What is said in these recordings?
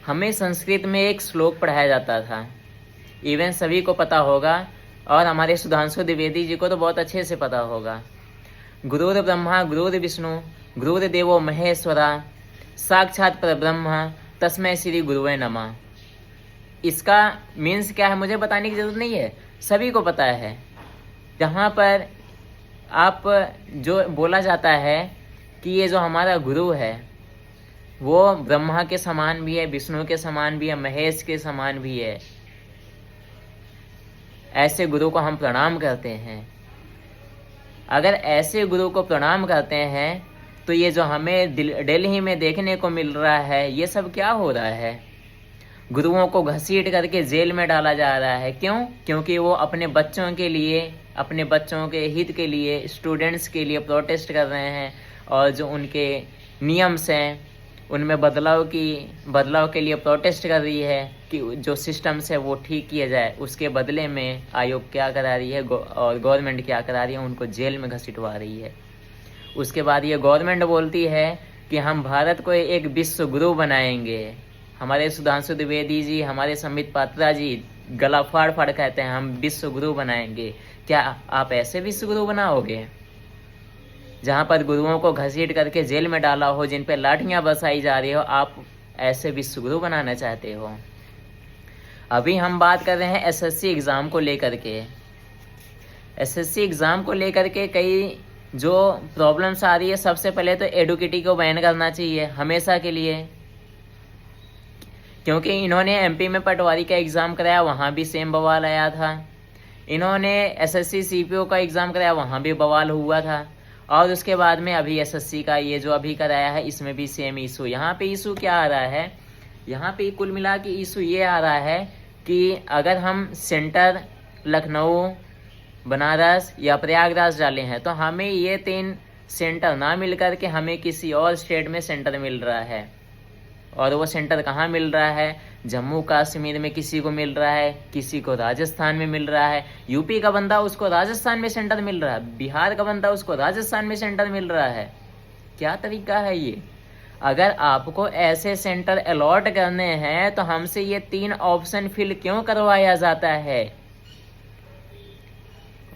हमें संस्कृत में एक श्लोक पढ़ाया जाता था, इवन सभी को पता होगा, और हमारे सुधांशु द्विवेदी जी को तो बहुत अच्छे से पता होगा। गुरुर् ब्रह्मा गुरुर् विष्णु गुरुर्देवो महेश्वरा साक्षात परब्रह्म तस्मै श्री गुरुवे नमः। इसका मीन्स क्या है मुझे बताने की जरूरत नहीं है, सभी को पता है। जहाँ पर आप जो बोला जाता है कि ये जो हमारा गुरु है वो ब्रह्मा के समान भी है, विष्णु के समान भी है, महेश के समान भी है, ऐसे गुरु को हम प्रणाम करते हैं। अगर ऐसे गुरु को प्रणाम करते हैं तो ये जो हमें दिल्ली में देखने को मिल रहा है, ये सब क्या हो रहा है? गुरुओं को घसीट करके जेल में डाला जा रहा है। क्यों? क्योंकि वो अपने बच्चों के लिए, अपने बच्चों के हित के लिए, स्टूडेंट्स के लिए प्रोटेस्ट कर रहे हैं, और जो उनके नियम्स हैं उनमें बदलाव के लिए प्रोटेस्ट कर रही है कि जो सिस्टम्स है वो ठीक किया जाए। उसके बदले में आयोग क्या करा रही है और गवर्नमेंट क्या करा रही है, उनको जेल में घसीटवा रही है। उसके बाद ये गवर्नमेंट बोलती है कि हम भारत को एक विश्व गुरु बनाएंगे। हमारे सुधांशु द्विवेदी जी, हमारे संबित पात्रा जी गला फाड़ फाड़ कहते हैं हम विश्व गुरु बनाएंगे। क्या आप ऐसे विश्व गुरु बनाओगे जहाँ पर गुरुओं को घसीट करके जेल में डाला हो, जिन पे लाठियां बरसाई जा रही हो, आप ऐसे विश्व गुरु बनाना चाहते हो? अभी हम बात कर रहे हैं एसएससी एग्ज़ाम को लेकर के। एसएससी एग्ज़ाम को लेकर के कई जो प्रॉब्लम्स आ रही है, सबसे पहले तो एडुकेटी को बैन करना चाहिए हमेशा के लिए, क्योंकि इन्होंने एमपी में पटवारी का एग्ज़ाम कराया, वहाँ भी सेम बवाल आया था। इन्होंने एसएससी सीपीओ का एग्ज़ाम कराया, वहाँ भी बवाल हुआ था। और उसके बाद में अभी एसएससी का ये जो अभी कराया है, इसमें भी सेम इशू। यहाँ पे इशू क्या आ रहा है? यहाँ पे कुल मिला के इशू ये आ रहा है कि अगर हम सेंटर लखनऊ, बनारस या प्रयागराज डाले हैं तो हमें ये 3 सेंटर ना मिल कर के हमें किसी और स्टेट में सेंटर मिल रहा है। और वो सेंटर कहाँ मिल रहा है? जम्मू कश्मीर में किसी को मिल रहा है, किसी को राजस्थान में मिल रहा है, यूपी का बंदा उसको राजस्थान में सेंटर मिल रहा है, बिहार का बंदा उसको राजस्थान में सेंटर मिल रहा है। क्या तरीका है ये? अगर आपको ऐसे सेंटर अलॉट करने हैं तो हमसे ये 3 ऑप्शन फिल क्यों करवाया जाता है?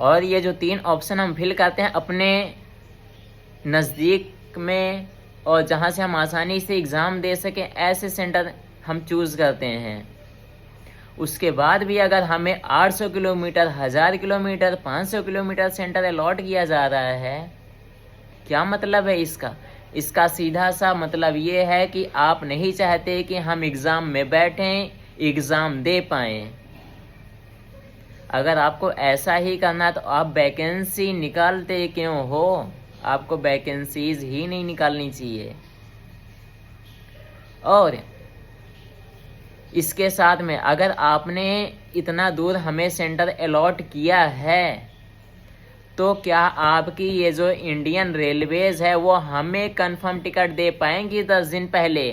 और ये जो 3 ऑप्शन हम फिल करते हैं अपने नज़दीक में और जहाँ से हम आसानी से एग्ज़ाम दे सकें, ऐसे सेंटर हम चूज़ करते हैं। उसके बाद भी अगर हमें 800 kilometre, 1000 kilometre, 500 kilometre centre allot किया जा रहा है, क्या मतलब है इसका? इसका सीधा सा मतलब ये है कि आप नहीं चाहते कि हम एग्ज़ाम में बैठें, एग्ज़ाम दे पाएँ। अगर आपको ऐसा ही करना है तो आप वैकेंसी निकालते क्यों हो? आपको वैकेंसीज ही नहीं निकालनी चाहिए। और इसके साथ में अगर आपने इतना दूर हमें सेंटर अलॉट किया है तो क्या आपकी ये जो इंडियन रेलवेज है वो हमें कंफर्म टिकट दे पाएंगी 10 दिन पहले?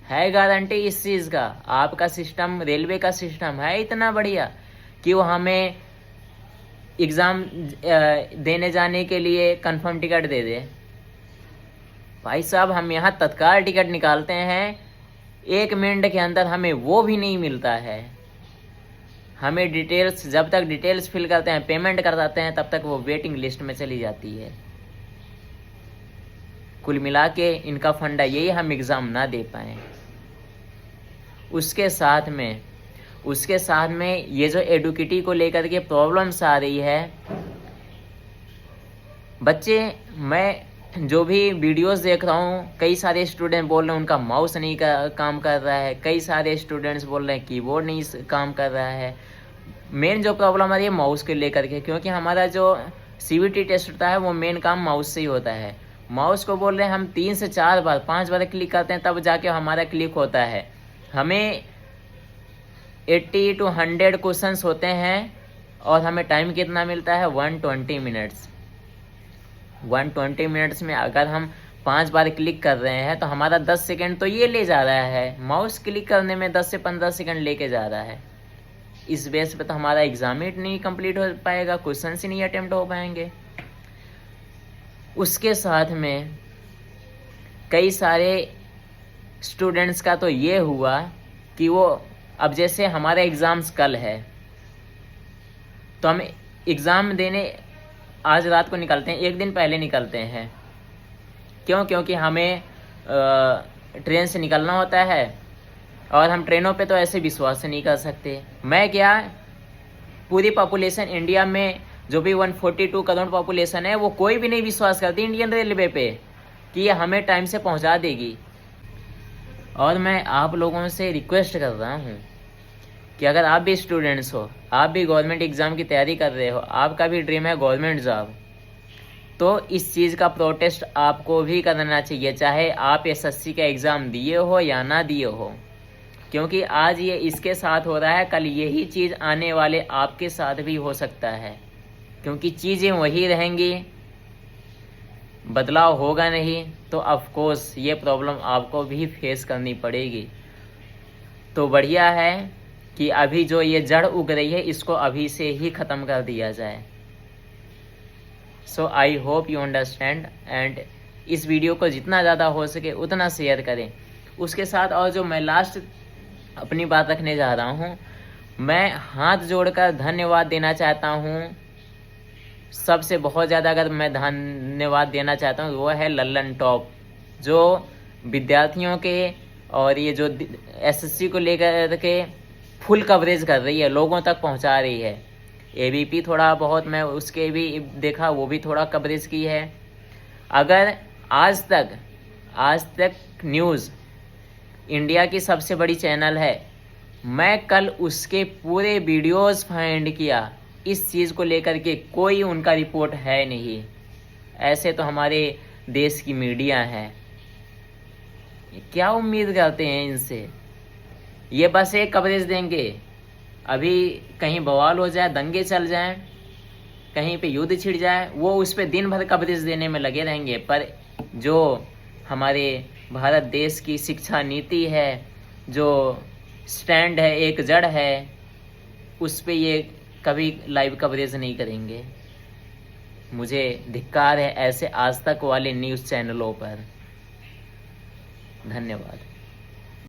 है गारंटी इस चीज़ का? आपका सिस्टम, रेलवे का सिस्टम है इतना बढ़िया कि वो हमें एग्ज़ाम देने जाने के लिए कंफर्म टिकट दे दे? भाई साहब, हम यहाँ तत्काल टिकट निकालते हैं, 1 मिनट के अंदर हमें वो भी नहीं मिलता है। हमें डिटेल्स, जब तक डिटेल्स फिल करते हैं, पेमेंट करवाते हैं, तब तक वो वेटिंग लिस्ट में चली जाती है। कुल मिला के इनका फंडा यही, हम एग्ज़ाम ना दे पाएँ। उसके साथ में ये जो एडुकेटी को लेकर के प्रॉब्लम्स आ रही है, बच्चे, मैं जो भी वीडियोस देख रहा हूँ, कई सारे स्टूडेंट बोल रहे हैं उनका माउस नहीं काम कर रहा है, कई सारे स्टूडेंट्स बोल रहे हैं कीबोर्ड नहीं काम कर रहा है। मेन जो प्रॉब्लम आ रही है माउस के लेकर के, क्योंकि हमारा जो सीवीटी टेस्ट होता है वो मेन काम माउस से ही होता है। माउस को बोल रहे हैं हम 3 से 4 बार, 5 बार क्लिक करते हैं तब जाके हमारा क्लिक होता है। हमें 80 to 100 क्वेश्चंस होते हैं और हमें टाइम कितना मिलता है? 120 मिनट्स। 120 मिनट्स में अगर हम 5 बार क्लिक कर रहे हैं तो हमारा 10 सेकंड तो ये ले जा रहा है, माउस क्लिक करने में 10 से 15 सेकंड लेके जा रहा है। इस बेस पे तो हमारा एग्जाम ही नहीं कंप्लीट हो पाएगा, क्वेश्चन ही नहीं अटेम्प्ट हो पाएंगे। उसके साथ में कई सारे स्टूडेंट्स का तो ये हुआ कि वो अब जैसे हमारे एग्ज़ाम्स कल है तो हम एग्ज़ाम देने आज रात को निकलते हैं, एक दिन पहले निकलते हैं। क्यों? क्योंकि हमें ट्रेन से निकलना होता है और हम ट्रेनों पे तो ऐसे विश्वास नहीं कर सकते। मैं क्या, पूरी पॉपुलेशन इंडिया में जो भी 142 करोड़ पॉपुलेशन है, वो कोई भी नहीं विश्वास करती इंडियन रेलवे पे कि ये हमें टाइम से पहुंचा देगी। और मैं आप लोगों से रिक्वेस्ट कर रहा हूँ कि अगर आप भी स्टूडेंट्स हो, आप भी गवर्नमेंट एग्ज़ाम की तैयारी कर रहे हो, आपका भी ड्रीम है गवर्नमेंट जॉब, तो इस चीज़ का प्रोटेस्ट आपको भी करना चाहिए, चाहे आप एसएससी का एग्ज़ाम दिए हो या ना दिए हो। क्योंकि आज ये इसके साथ हो रहा है, कल यही चीज़ आने वाले आपके साथ भी हो सकता है। क्योंकि चीज़ें वही रहेंगी, बदलाव होगा नहीं, तो ऑफ कोर्स ये प्रॉब्लम आपको भी फेस करनी पड़ेगी। तो बढ़िया है कि अभी जो ये जड़ उग रही है इसको अभी से ही ख़त्म कर दिया जाए। So I hope you understand, and इस वीडियो को जितना ज़्यादा हो सके उतना शेयर करें। उसके साथ और जो मैं लास्ट अपनी बात रखने जा रहा हूँ, मैं हाथ जोड़कर धन्यवाद देना चाहता हूँ। सबसे बहुत ज़्यादा अगर मैं धन्यवाद देना चाहता हूँ वो है लल्लन टॉप, जो विद्यार्थियों के और ये जो एसएससी को लेकर के फुल कवरेज कर रही है, लोगों तक पहुँचा रही है। एबीपी थोड़ा बहुत मैं उसके भी देखा, वो भी थोड़ा कवरेज की है। अगर आज तक न्यूज़ इंडिया की सबसे बड़ी चैनल है, मैं कल उसके पूरे वीडियोस फाइंड किया, इस चीज़ को लेकर के कोई उनका रिपोर्ट है नहीं। ऐसे तो हमारे देश की मीडिया है, क्या उम्मीद करते हैं इनसे? ये बस एक कवरेज देंगे, अभी कहीं बवाल हो जाए, दंगे चल जाएं, कहीं पे युद्ध छिड़ जाए, वो उस पर दिन भर कवरेज देने में लगे रहेंगे। पर जो हमारे भारत देश की शिक्षा नीति है, जो स्टैंड है, एक जड़ है, उस पे ये कभी लाइव कवरेज नहीं करेंगे। मुझे धिक्कार है ऐसे आज तक वाले न्यूज़ चैनलों पर। धन्यवाद।